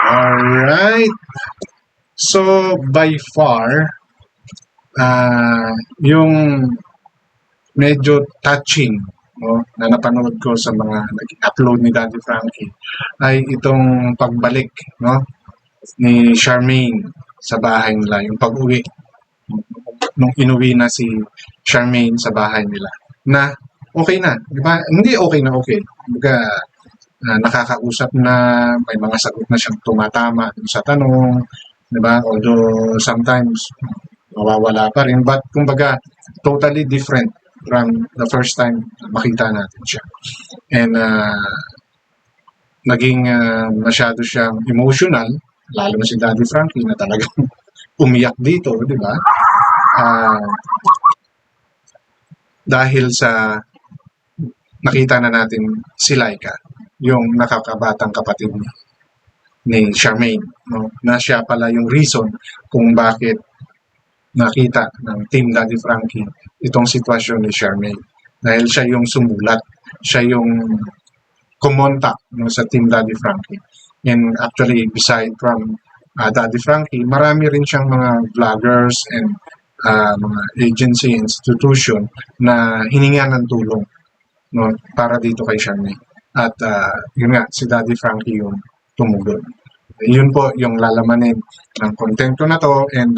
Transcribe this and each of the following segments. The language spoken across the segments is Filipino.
Alright. So, by far, yung medyo touching, no, na napanood ko sa mga nag-upload ni Daddy Frankie ay itong pagbalik, no, ni Charmaine sa bahay nila, yung pag-uwi nung inuwi na si Charmaine sa bahay nila na okay na, di ba? Hindi okay na okay. Kumbaga, nakakausap na, may mga sagot na siyang tumatama sa tanong, di ba? Although sometimes mawawala pa rin, but kumbaga totally different from the first time makita natin siya. And naging masyado siyang emotional, lalo na si Daddy Frankie na talagang umiyak dito, di ba? Dahil sa nakita na natin si Laika, yung nakakabatang kapatid ni Charmaine, no? Na siya pala yung reason kung bakit nakita ng Team Daddy Frankie itong sitwasyon ni Charmaine. Dahil siya yung sumulat, siya yung kumontak, no, sa Team Daddy Frankie. And actually, beside from Daddy Frankie, marami rin siyang mga vloggers and mga agency, institution na hininga ng tulong, no, para dito kay Charmaine. At yun nga, si Daddy Frankie yung tumugon. Yun po yung lalamanin ng content ko na to. And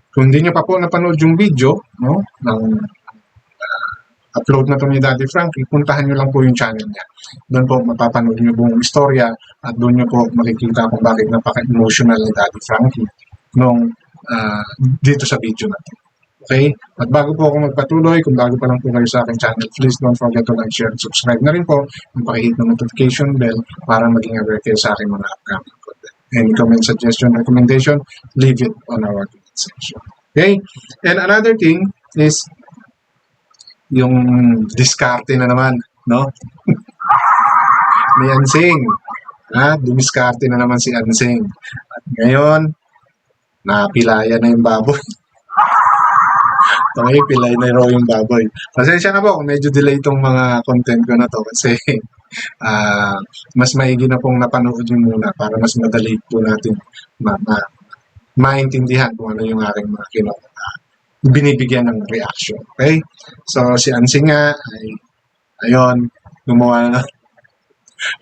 kung hindi nyo pa po napanood yung video, no, ng upload na to ni Daddy Frankie, puntahan nyo lang po yung channel niya. Doon po mapapanood nyo buong istorya at doon nyo po makikita kung bakit napaka-emotional ni Daddy Frankie nung dito sa video natin. Okay? At bago po ako magpatuloy, kung bago pa lang po kayo sa aking channel, please don't forget to like, share, and subscribe na rin po. And pakihit ng notification bell para maging aware kayo sa aking mga upcoming content. Any comment, suggestion, recommendation, leave it on our comment section. Okay? And another thing is yung diskarte na naman, no? Ni Ansing. Dumiskarte na naman si Ansing. At ngayon, napilaya na yung baboy. Okay, pilay na raw yung baboy. Pasensya na po kung medyo delay itong mga content ko na to kasi mas maigi na pong napanood nyo muna para mas madali po natin maintindihan kung ano yung aking mga binibigyan ng reaction. Okay? So, si Ansing nga, ayun, gumawa na.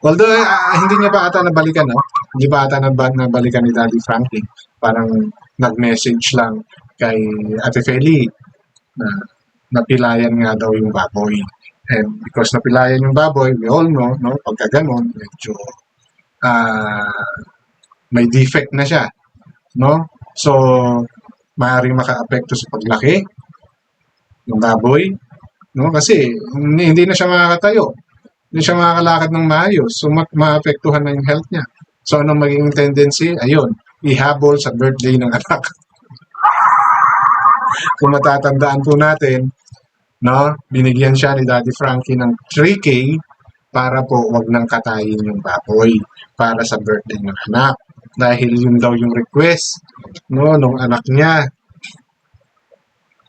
Although, hindi niya pa ata nabalikan, no? Hindi pa ata nabalikan ni Daddy Frankie. Parang nag-message lang kay Ate Feli na napilayan nga daw yung baboy. And because napilayan yung baboy, we all know, no? Pagka ganon, medyo may defect na siya, no? So, maaaring maka-apekto sa paglaki ng baboy, no? Kasi hindi na siya makakatayo, hindi siya makakalakad ng maayos, so maapektuhan na yung health niya. So anong magiging tendency? Ayun, ihabol sa birthday ng anak. Kung matatandaan po natin, no, binigyan siya ni Daddy Frankie ng 3K para po wag nang katayin yung baboy para sa birthday ng anak. Dahil yun daw yung request, no, nung anak niya,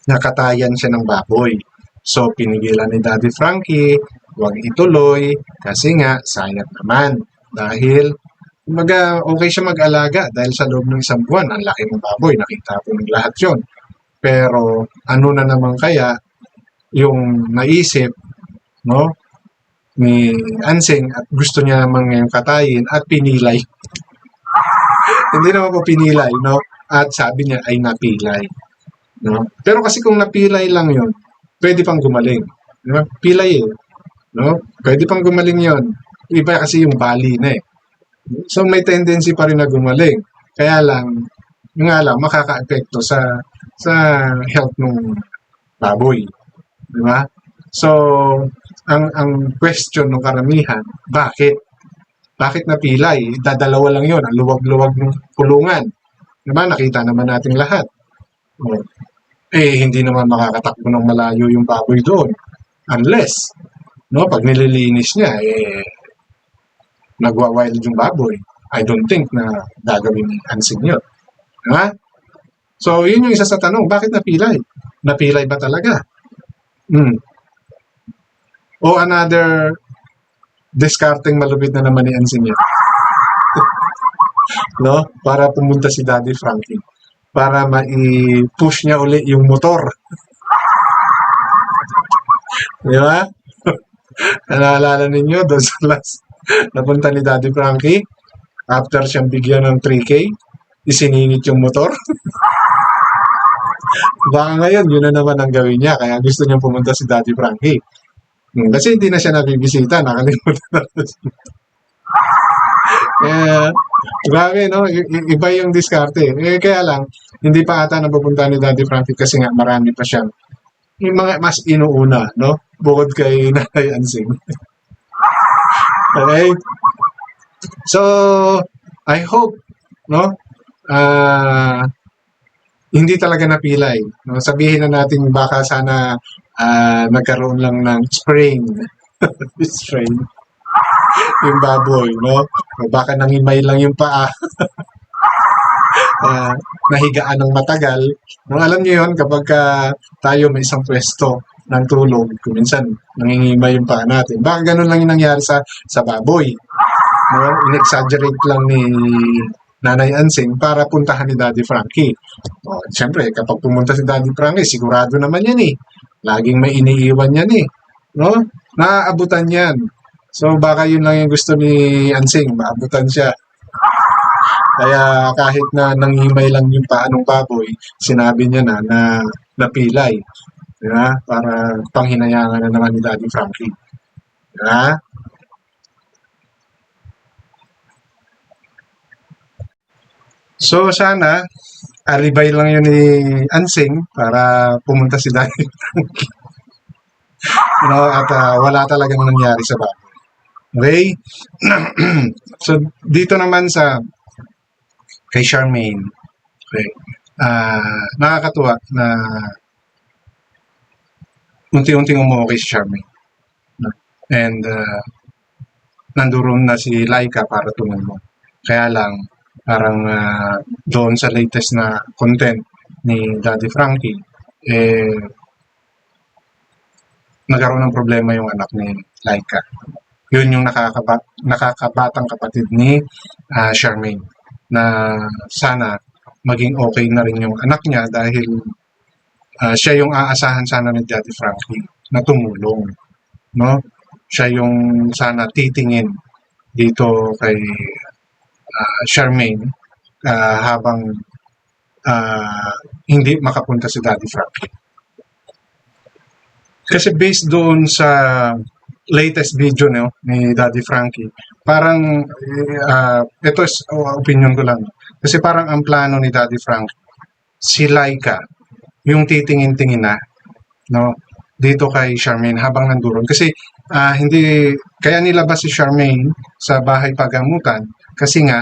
nakatayan siya ng baboy. So, pinigilan ni Daddy Frankie, wag ituloy, kasi nga, sayang naman. Dahil, kumbaga, okay siya mag-alaga dahil sa loob ng isang buwan, ang laki ng baboy, nakita po ng lahat yun. Pero, ano na naman kaya yung naisip, no, ni Ansing at gusto niya naman ngayong katayin at pinilay. Hindi naman po pinilay, no? At sabi niya ay napilay, no? Pero kasi kung napilay lang yun, pwede pang gumaling. Diba? Pilay no? Pwede pang gumaling yun. Iba kasi yung bali na eh. So may tendency pa rin na gumaling. Kaya lang, makaka-epekto sa health ng baboy. Diba? So, ang question ng karamihan, bakit? Bakit napilay? Dadalawa lang yun. Ang luwag-luwag ng kulungan. Diba? Nakita naman natin lahat. Hindi naman makakatakbo ng malayo yung baboy doon. Unless, no, pag nililinis niya, nagwa-wild yung baboy. I don't think na gagawin ni Ansing yun. Diba? So, yun yung isa sa tanong. Bakit napilay? Napilay ba talaga? O another discarding malupit na naman ni Ansing yun. no? Para pumunta si Daddy Frankie. Para mai-push niya uli yung motor. Di ba? Naalala ninyo doon sa last napunta ni Daddy Frankie after siyang bigyan ng 3K, isiningit yung motor. Baka ngayon, yun na naman ang gawin niya. Kaya gusto niyang pumunta si Daddy Frankie. Kasi hindi na siya nabibisita. Nakalimutan na. Eh, grabe, no? Iba yung diskarte. Kaya lang, hindi pa ata napupunta ni Daddy Frankie kasi nga marami pa siyang yung mga mas inuuna, no? Bukod kay Nanay Ansing. Okay? So, I hope, no? Ah, hindi talaga napilay. No? Sabihin na natin baka sana nagkaroon lang ng sprain. Sprain. Yung baboy, no? O baka nangimay lang yung paa. Nahigaan ng matagal. No, alam niyo yun, kapag tayo may isang pwesto ng tulog, kuminsan nangingimay yung paa natin. Baka ganun lang yung nangyari sa baboy. No? In-exaggerate lang ni Nanay Ansing para puntahan ni Daddy Frankie. O, siyempre, kapag pumunta si Daddy Frankie, sigurado naman yan eh. Laging may iniiwan yan eh. No? Naaabutan yan. So, baka yun lang yung gusto ni Ansing, maabutan siya. Kaya kahit na nangimay lang yung paanong baboy, sinabi niya na napilay. Diba? Para panghinayangan na naman ni Daddy Frankie. Diba? So sana, alibay lang yun ni Ansing para pumunta si Daddy Frankie. At wala talagang nangyari sa baboy. Okay? So dito naman sa kay Charmaine. Okay. Nakakatuwa na unti-unting umuwi si Charmaine. And nandoon na si Laika para tumulong. Kaya lang, parang doon sa latest na content ni Daddy Frankie, nagkaroon ng problema yung anak ni Laika. Yun yung nakakabatang kapatid ni Charmaine, na sana maging okay na rin yung anak niya dahil siya yung aasahan sana ni Daddy Frankie na tumulong, no? Siya yung sana titingin dito kay Charmaine habang hindi makapunta si Daddy Frankie. Kasi based doon sa latest video ni Daddy Frankie, parang ito is opinion ko lang. Kasi parang ang plano ni Daddy Frankie, si Laika yung titingin-tingin na, no, dito kay Charmaine habang nandoon. Kasi hindi kaya nilabas si Charmaine sa bahay pagamutan kasi nga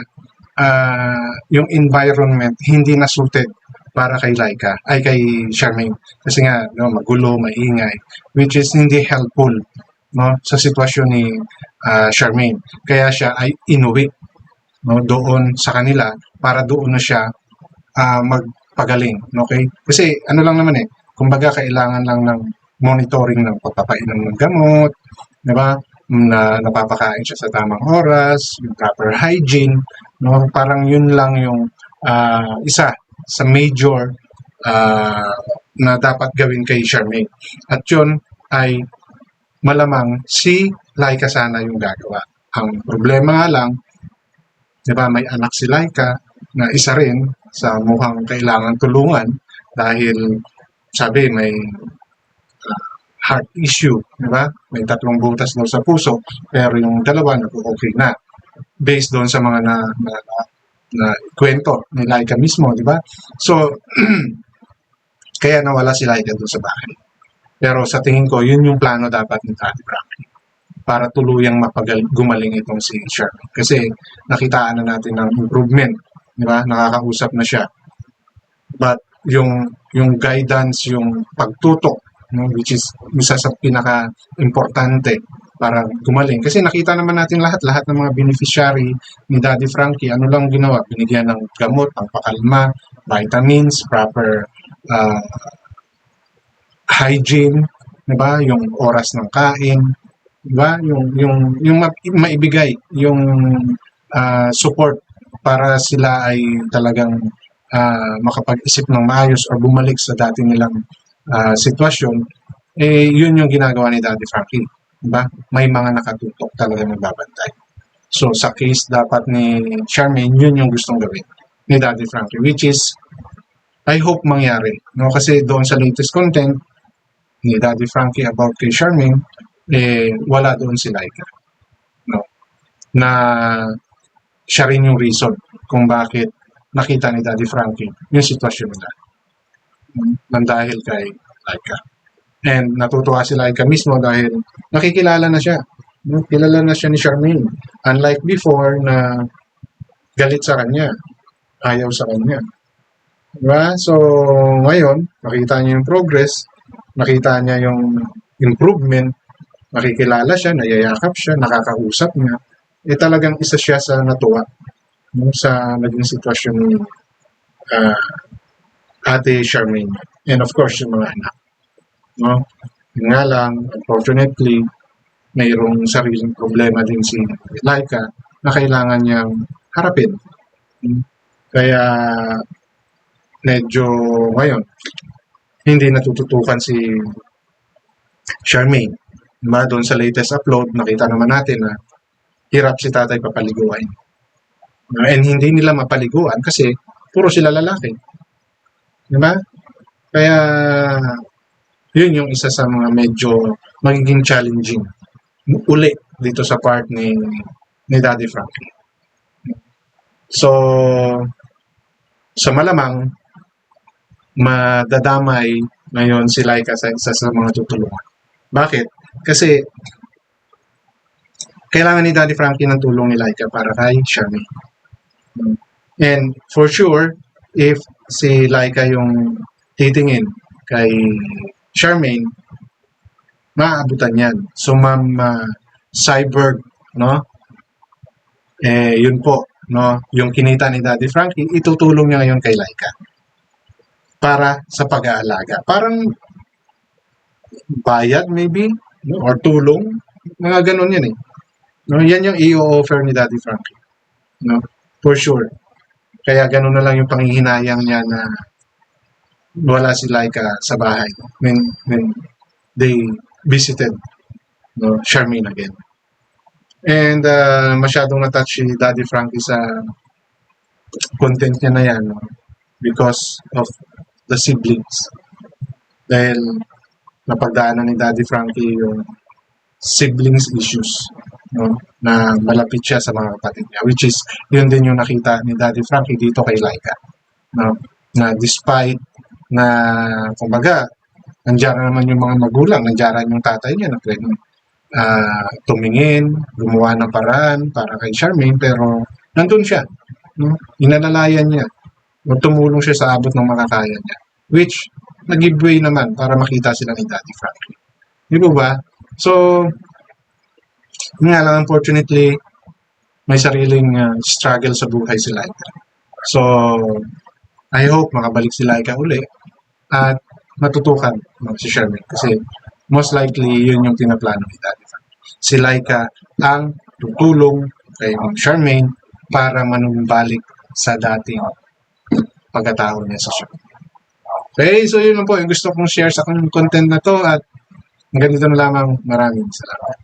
yung environment hindi na suited para kay Laika, ay kay Charmaine. Kasi nga, no, magulo, maingay, which is hindi helpful, no, sa sitwasyon ni Charmaine. Kaya siya ay inuwi, no, doon sa kanila para doon na siya magpagaling. Okay? Kasi ano lang naman kumbaga kailangan lang ng monitoring ng pagpapainom ng gamot, di ba? Na napapakain siya sa tamang oras, yung proper hygiene, no? Parang yun lang yung isa sa major na dapat gawin kay Charmaine. At yun ay malamang si Laika sana yung gagawa. Ang problema nga lang, di ba, may anak si Laika na isa rin sa mukhang kailangan tulungan dahil sabi may heart issue, di ba? May 3 butas daw sa puso, pero yung 2 nag-okay na. Based doon sa mga na kwento ni Laika mismo, di ba? So, kaya nawala si Laika doon sa bahay. Pero sa tingin ko, yun yung plano dapat ni Daddy Frankie para tuluyang gumaling itong si Charmaine. Kasi nakitaan na natin ng improvement, di ba? Nakakausap na siya. But yung guidance, yung pagtutok, no, which is isa sa pinaka-importante para gumaling. Kasi nakita naman natin lahat ng mga beneficiary ni Daddy Frankie, ano lang ginawa? Binigyan ng gamot, pangpakalma, vitamins, proper hygiene, 'di ba? Yung oras ng kain, 'di ba? Yung maibigay yung support para sila ay talagang makapag-isip ng maayos o bumalik sa dati nilang sitwasyon, yun yung ginagawa ni Daddy Frankie. Diba? May mga nakatutok talaga nagbabantay. So, sa case dapat ni Charmaine, yun yung gustong gawin ni Daddy Frankie, which is, I hope mangyari. No? Kasi doon sa latest content ni Daddy Frankie about kay Charmaine, wala doon si Laika. No? Na siya rin yung reason kung bakit nakita ni Daddy Frankie yung sitwasyon nila. Nang dahil kay Laika. And natutuwa si Laika mismo dahil nakikilala na siya. Kilala na siya ni Charmaine. Unlike before na galit sa kanya, ayaw sa kanya. Diba? So, ngayon, nakita niya yung progress, nakita niya yung improvement, nakikilala siya, nayayakap siya, nakakausap niya. Talagang isa siya sa natuwa sa naging sitwasyon ni Ate Charmaine. And of course, yung mga anak. No? Yun nga lang, unfortunately, mayroong sariling problema din si Laika na kailangan niyang harapin. Kaya medyo ngayon, hindi natututukan si Charmaine. Diba? Doon sa latest upload, nakita naman natin na hirap si tatay papaliguan. And hindi nila mapaliguan kasi puro sila lalaki. Diba? Kaya yun yung isa sa mga medyo magiging challenging uli dito sa part ni Daddy Frankie. So, sa malamang, madadamay ngayon si Laika sa isa sa mga tutulungan. Bakit? Kasi kailangan ni Daddy Frankie ng tulong ni Laika para kay Charmaine. And for sure, if si Laika yung titingin kay Charmaine, maaabutan yan. So, Ma'am Cyborg, no? Yun po, no? Yung kinita ni Daddy Frankie, itutulong niya ngayon kay Laika para sa pag-aalaga. Parang bayad maybe, no? Or tulong. Mga ganun yan eh. No? Yan yung i-offer ni Daddy Frankie. No? For sure. Kaya ganun na lang yung panghihinayang niya na wala si Laika sa bahay when they visited Charmaine again. And masyadong na-touch si Daddy Frankie sa content niya na yan, no? Because of the siblings. Dahil napagdaanan ni Daddy Frankie yung siblings issues, no? Na malapit siya sa mga kapatid niya, which is yun din yung nakita ni Daddy Frankie dito kay Laika, no? Na despite na kumbaga nandiyan naman yung mga magulang, nandiyan yung tatay niya na pwedeng tumingin, gumawa ng paraan para kay Charmaine, pero nandun siya, no? Inalalayan niya, tumulong siya sa abot ng makakaya niya, which nag-giveaway naman para makita sila ni Daddy Frankie. Di ba? So, nga lang, unfortunately, may sariling struggle sa buhay si Laika. So, I hope makabalik si Laika uli at matutukan si Charmaine kasi most likely yun yung pinaplano ni Daddy Frankie. Si Laika ang tutulong kay Charmaine para manumbalik sa dating pagkatao niya sa show. Okay, so yun lang po yung gusto kong share sa content na to at hanggang dito na lamang. Maraming salamat.